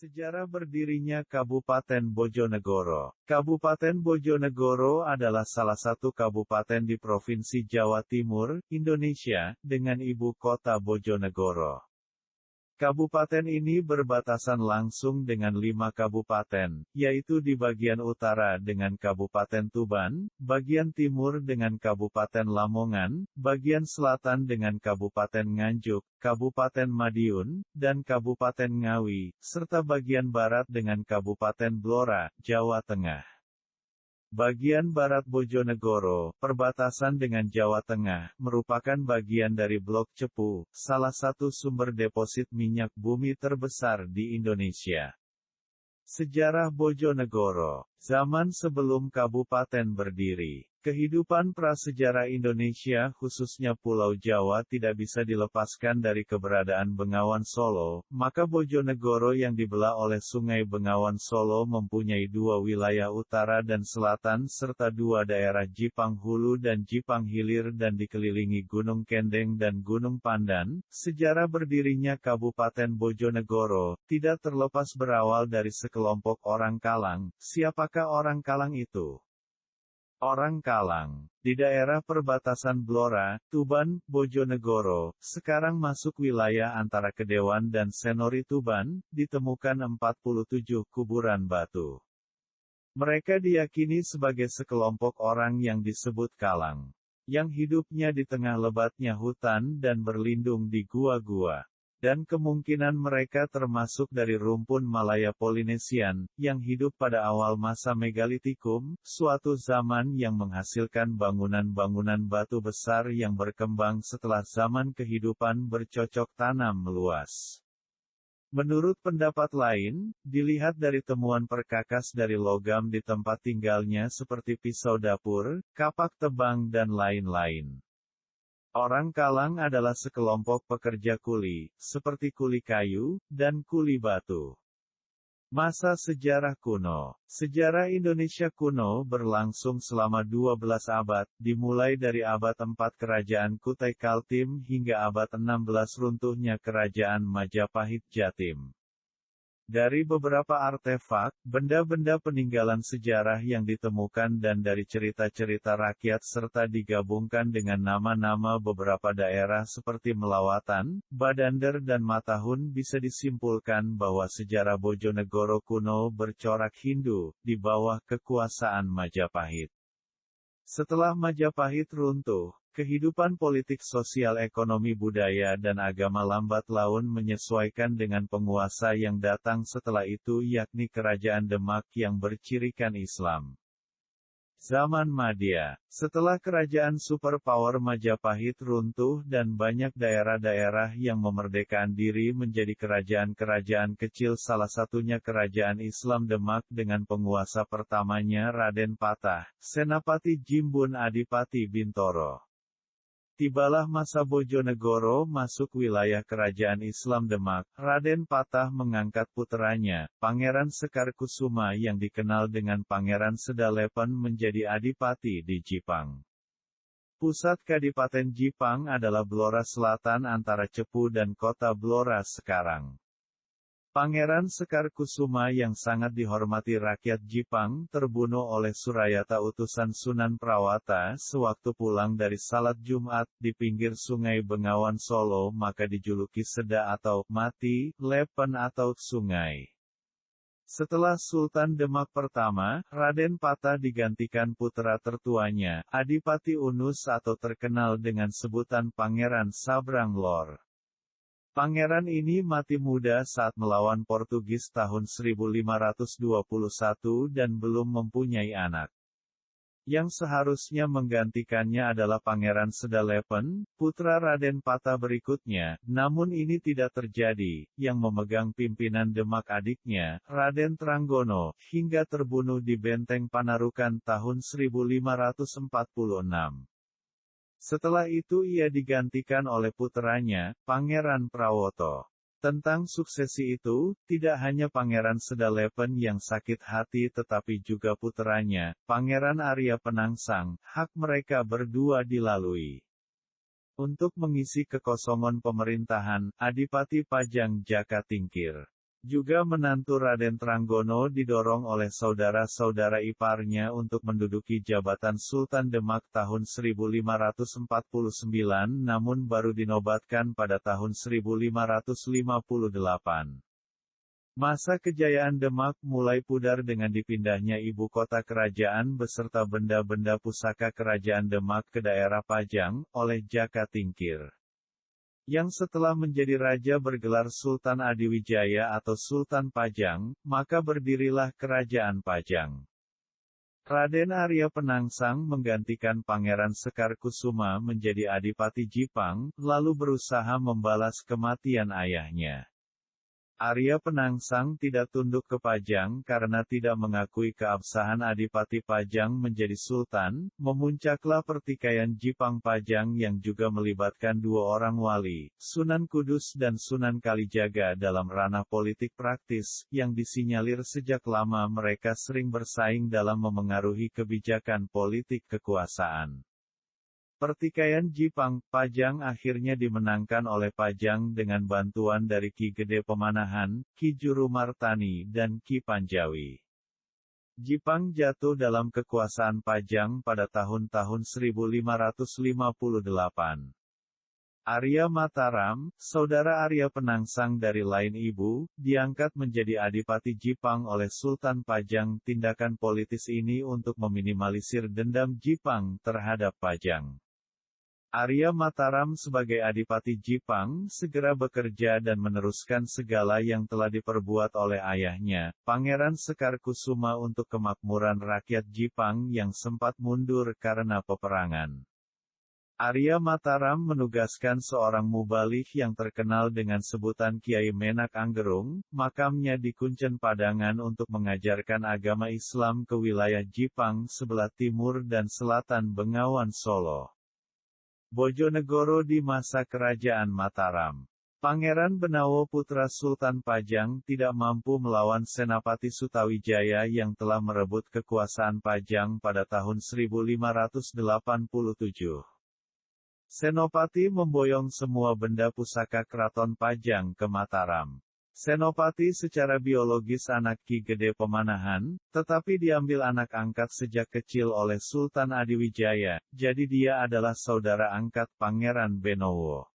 Sejarah berdirinya Kabupaten Bojonegoro. Kabupaten Bojonegoro adalah salah satu kabupaten di Provinsi Jawa Timur, Indonesia, dengan ibu kota Bojonegoro. Kabupaten ini berbatasan langsung dengan 5 kabupaten, yaitu di bagian utara dengan Kabupaten Tuban, bagian timur dengan Kabupaten Lamongan, bagian selatan dengan Kabupaten Nganjuk, Kabupaten Madiun, dan Kabupaten Ngawi, serta bagian barat dengan Kabupaten Blora, Jawa Tengah. Bagian barat Bojonegoro, perbatasan dengan Jawa Tengah, merupakan bagian dari Blok Cepu, salah satu sumber deposit minyak bumi terbesar di Indonesia. Sejarah Bojonegoro. Zaman sebelum kabupaten berdiri. Kehidupan prasejarah Indonesia khususnya Pulau Jawa tidak bisa dilepaskan dari keberadaan Bengawan Solo, maka Bojonegoro yang dibelah oleh Sungai Bengawan Solo mempunyai 2 wilayah utara dan selatan serta 2 daerah Jipang Hulu dan Jipang Hilir dan dikelilingi Gunung Kendeng dan Gunung Pandan. Sejarah berdirinya Kabupaten Bojonegoro tidak terlepas berawal dari sekelompok orang Kalang. Siapakah orang Kalang itu? Orang Kalang, di daerah perbatasan Blora, Tuban, Bojonegoro, sekarang masuk wilayah antara Kedewan dan Senori Tuban, ditemukan 47 kuburan batu. Mereka diyakini sebagai sekelompok orang yang disebut Kalang, yang hidupnya di tengah lebatnya hutan dan berlindung di gua-gua. Dan kemungkinan mereka termasuk dari rumpun Malaya Polinesian, yang hidup pada awal masa Megalitikum, suatu zaman yang menghasilkan bangunan-bangunan batu besar yang berkembang setelah zaman kehidupan bercocok tanam meluas. Menurut pendapat lain, dilihat dari temuan perkakas dari logam di tempat tinggalnya seperti pisau dapur, kapak tebang dan lain-lain. Orang Kalang adalah sekelompok pekerja kuli, seperti kuli kayu, dan kuli batu. Masa sejarah kuno. Sejarah Indonesia kuno berlangsung selama 12 abad, dimulai dari abad 4 Kerajaan Kutai Kaltim hingga abad 16 runtuhnya Kerajaan Majapahit Jatim. Dari beberapa artefak, benda-benda peninggalan sejarah yang ditemukan dan dari cerita-cerita rakyat serta digabungkan dengan nama-nama beberapa daerah seperti Melawatan, Badander dan Matahun bisa disimpulkan bahwa sejarah Bojonegoro kuno bercorak Hindu, di bawah kekuasaan Majapahit. Setelah Majapahit runtuh, kehidupan politik sosial ekonomi budaya dan agama lambat laun menyesuaikan dengan penguasa yang datang setelah itu yakni Kerajaan Demak yang bercirikan Islam. Zaman Madya. Setelah kerajaan superpower Majapahit runtuh dan banyak daerah-daerah yang memerdekakan diri menjadi kerajaan-kerajaan kecil salah satunya Kerajaan Islam Demak dengan penguasa pertamanya Raden Patah, Senapati Jimbun Adipati Bintoro. Tibalah masa Bojonegoro masuk wilayah Kerajaan Islam Demak, Raden Patah mengangkat puteranya, Pangeran Sekar Kusuma yang dikenal dengan Pangeran Sedalepen menjadi adipati di Jipang. Pusat Kadipaten Jipang adalah Blora Selatan antara Cepu dan kota Blora sekarang. Pangeran Sekar Kusuma yang sangat dihormati rakyat Jipang terbunuh oleh Surayata utusan Sunan Prawata sewaktu pulang dari salat Jumat di pinggir Sungai Bengawan Solo maka dijuluki Seda atau mati, Lepen atau sungai. Setelah Sultan Demak pertama, Raden Patah digantikan putra tertuanya, Adipati Unus atau terkenal dengan sebutan Pangeran Sabrang Lor. Pangeran ini mati muda saat melawan Portugis tahun 1521 dan belum mempunyai anak. Yang seharusnya menggantikannya adalah Pangeran Sedalepen, putra Raden Patah berikutnya, namun ini tidak terjadi, yang memegang pimpinan Demak adiknya, Raden Tranggono, hingga terbunuh di Benteng Panarukan tahun 1546. Setelah itu ia digantikan oleh puteranya, Pangeran Prawoto. Tentang suksesi itu, tidak hanya Pangeran Sedalepen yang sakit hati tetapi juga puteranya, Pangeran Arya Penangsang, hak mereka berdua dilalui. Untuk mengisi kekosongan pemerintahan, Adipati Pajang Jaka Tingkir Juga menantu Raden Tranggono didorong oleh saudara-saudara iparnya untuk menduduki jabatan Sultan Demak tahun 1549 namun baru dinobatkan pada tahun 1558. Masa kejayaan Demak mulai pudar dengan dipindahnya ibu kota kerajaan beserta benda-benda pusaka kerajaan Demak ke daerah Pajang, oleh Jaka Tingkir. Yang setelah menjadi raja bergelar Sultan Adiwijaya atau Sultan Pajang, maka berdirilah Kerajaan Pajang. Raden Arya Penangsang menggantikan Pangeran Sekar Kusuma menjadi Adipati Jipang, lalu berusaha membalas kematian ayahnya. Arya Penangsang tidak tunduk ke Pajang karena tidak mengakui keabsahan Adipati Pajang menjadi Sultan. Memuncaklah pertikaian Jipang Pajang yang juga melibatkan dua orang wali, Sunan Kudus dan Sunan Kalijaga dalam ranah politik praktis, yang disinyalir sejak lama mereka sering bersaing dalam memengaruhi kebijakan politik kekuasaan. Pertikaian Jipang, Pajang akhirnya dimenangkan oleh Pajang dengan bantuan dari Ki Gede Pemanahan, Ki Jurumartani dan Ki Panjawi. Jipang jatuh dalam kekuasaan Pajang pada tahun-tahun 1558. Arya Mataram, saudara Arya Penangsang dari lain ibu, diangkat menjadi Adipati Jipang oleh Sultan Pajang. Tindakan politis ini untuk meminimalisir dendam Jipang terhadap Pajang. Arya Mataram sebagai Adipati Jipang segera bekerja dan meneruskan segala yang telah diperbuat oleh ayahnya, Pangeran Sekar Kusuma untuk kemakmuran rakyat Jipang yang sempat mundur karena peperangan. Arya Mataram menugaskan seorang mubalik yang terkenal dengan sebutan Kiai Menak Anggerung, makamnya di Kuncen Padangan untuk mengajarkan agama Islam ke wilayah Jipang sebelah timur dan selatan Bengawan Solo. Bojonegoro di masa Kerajaan Mataram. Pangeran Benawo putra Sultan Pajang tidak mampu melawan Senapati Sutawijaya yang telah merebut kekuasaan Pajang pada tahun 1587. Senopati memboyong semua benda pusaka keraton Pajang ke Mataram. Senopati secara biologis anak Ki Gede Pemanahan, tetapi diambil anak angkat sejak kecil oleh Sultan Adiwijaya, jadi dia adalah saudara angkat Pangeran Benowo.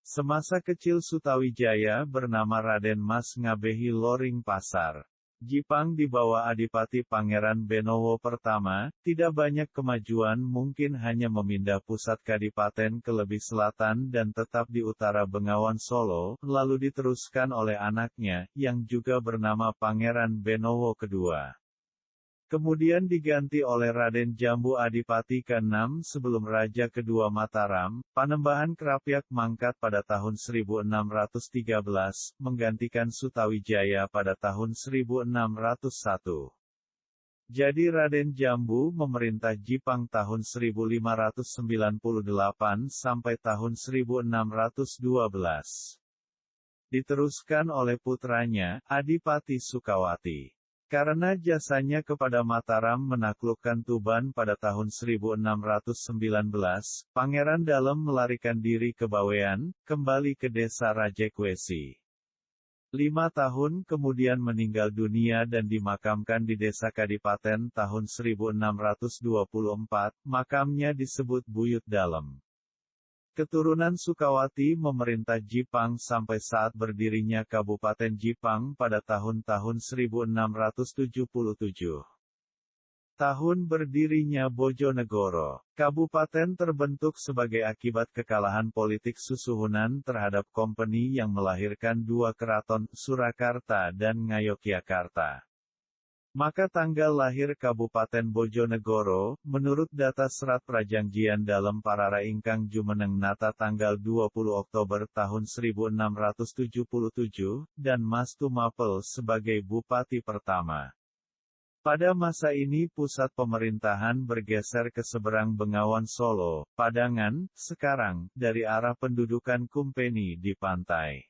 Semasa kecil Sutawijaya bernama Raden Mas Ngabehi Loring Pasar. Jipang di bawah Adipati Pangeran Benowo pertama, tidak banyak kemajuan, mungkin hanya memindah pusat kadipaten ke lebih selatan dan tetap di utara Bengawan Solo, lalu diteruskan oleh anaknya, yang juga bernama Pangeran Benowo kedua. Kemudian diganti oleh Raden Jambu Adipati ke-6 sebelum Raja kedua Mataram, Panembahan Krapyak mangkat pada tahun 1613, menggantikan Sutawijaya pada tahun 1601. Jadi Raden Jambu memerintah Jipang tahun 1598 sampai tahun 1612. Diteruskan oleh putranya, Adipati Sukawati. Karena jasanya kepada Mataram menaklukkan Tuban pada tahun 1619, Pangeran Dalem melarikan diri ke Bawean, kembali ke desa Rajekwesi. 5 tahun kemudian meninggal dunia dan dimakamkan di desa Kadipaten tahun 1624, makamnya disebut Buyut Dalem. Keturunan Sukawati memerintah Jipang sampai saat berdirinya Kabupaten Jipang pada tahun-tahun 1677. Tahun berdirinya Bojonegoro. Kabupaten terbentuk sebagai akibat kekalahan politik Susuhunan terhadap Kompeni yang melahirkan dua keraton, Surakarta dan Ngayogyakarta. Maka tanggal lahir Kabupaten Bojonegoro, menurut data Serat Prajangjian dalam Parara Ingkang Jumeneng Nata tanggal 20 Oktober tahun 1677, dan Mas Tumapel sebagai Bupati pertama. Pada masa ini pusat pemerintahan bergeser ke seberang Bengawan Solo, Padangan, sekarang, dari arah pendudukan Kumpeni di pantai.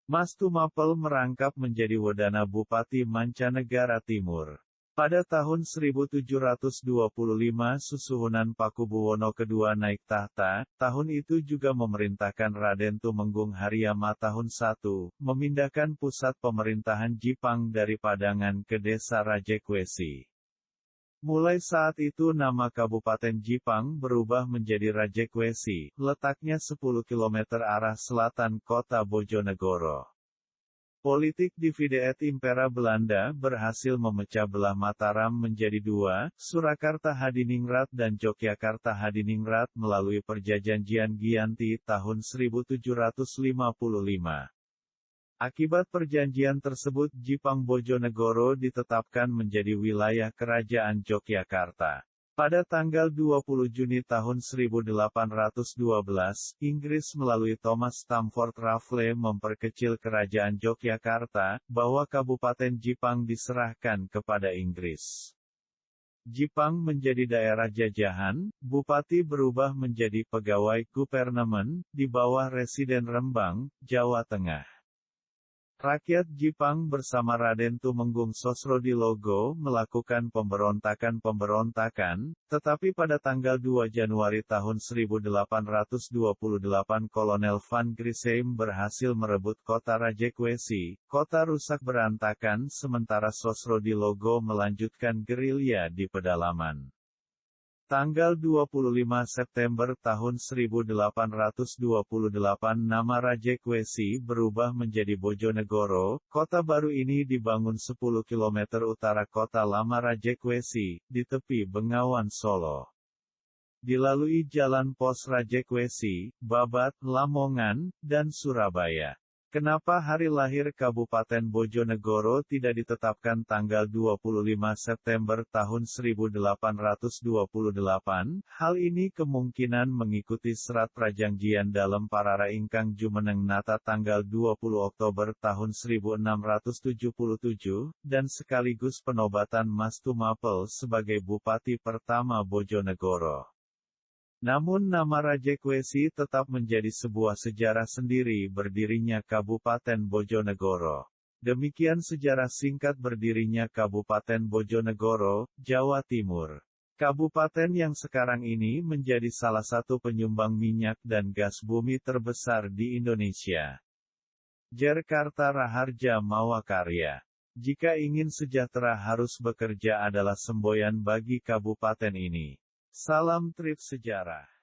Mas Tumapel merangkap menjadi Wedana Bupati Mancanegara Timur. Pada tahun 1725 Susuhunan Pakubuwono II naik tahta, tahun itu juga memerintahkan Raden Tumenggung Haryama tahun I, memindahkan pusat pemerintahan Jipang dari Padangan ke desa Rajekwesi. Mulai saat itu nama Kabupaten Jipang berubah menjadi Rajekwesi, letaknya 10 km arah selatan kota Bojonegoro. Politik divide et impera Belanda berhasil memecah belah Mataram menjadi dua, Surakarta Hadiningrat dan Yogyakarta Hadiningrat melalui Perjanjian Giyanti tahun 1755. Akibat perjanjian tersebut Jipang Bojonegoro ditetapkan menjadi wilayah Kerajaan Yogyakarta. Pada tanggal 20 Juni tahun 1812, Inggris melalui Thomas Stamford Raffles memperkecil Kerajaan Yogyakarta, bahwa Kabupaten Jipang diserahkan kepada Inggris. Jipang menjadi daerah jajahan, bupati berubah menjadi pegawai gubernemen, di bawah Residen Rembang, Jawa Tengah. Rakyat Jipang bersama Raden Tumenggung Sosrodilogo melakukan pemberontakan, tetapi pada tanggal 2 Januari tahun 1828 Kolonel Van Griesheim berhasil merebut kota Rajekwesi, kota rusak berantakan sementara Sosrodilogo melanjutkan gerilya di pedalaman. Tanggal 25 September tahun 1828 nama Rajekwesi berubah menjadi Bojonegoro, kota baru ini dibangun 10 km utara kota lama Rajekwesi, di tepi Bengawan Solo. Dilalui jalan pos Rajekwesi, Babat, Lamongan, dan Surabaya. Kenapa hari lahir Kabupaten Bojonegoro tidak ditetapkan tanggal 25 September tahun 1828? Hal ini kemungkinan mengikuti serat prajanjian dalam Parara Ingkang Jumeneng Nata tanggal 20 Oktober tahun 1677, dan sekaligus penobatan Mas Tumapel sebagai Bupati pertama Bojonegoro. Namun nama Rajekwesi tetap menjadi sebuah sejarah sendiri berdirinya Kabupaten Bojonegoro. Demikian sejarah singkat berdirinya Kabupaten Bojonegoro, Jawa Timur. Kabupaten yang sekarang ini menjadi salah satu penyumbang minyak dan gas bumi terbesar di Indonesia. Jakarta Raharja Mawakarya. Jika ingin sejahtera harus bekerja adalah semboyan bagi kabupaten ini. Salam Trip Sejarah.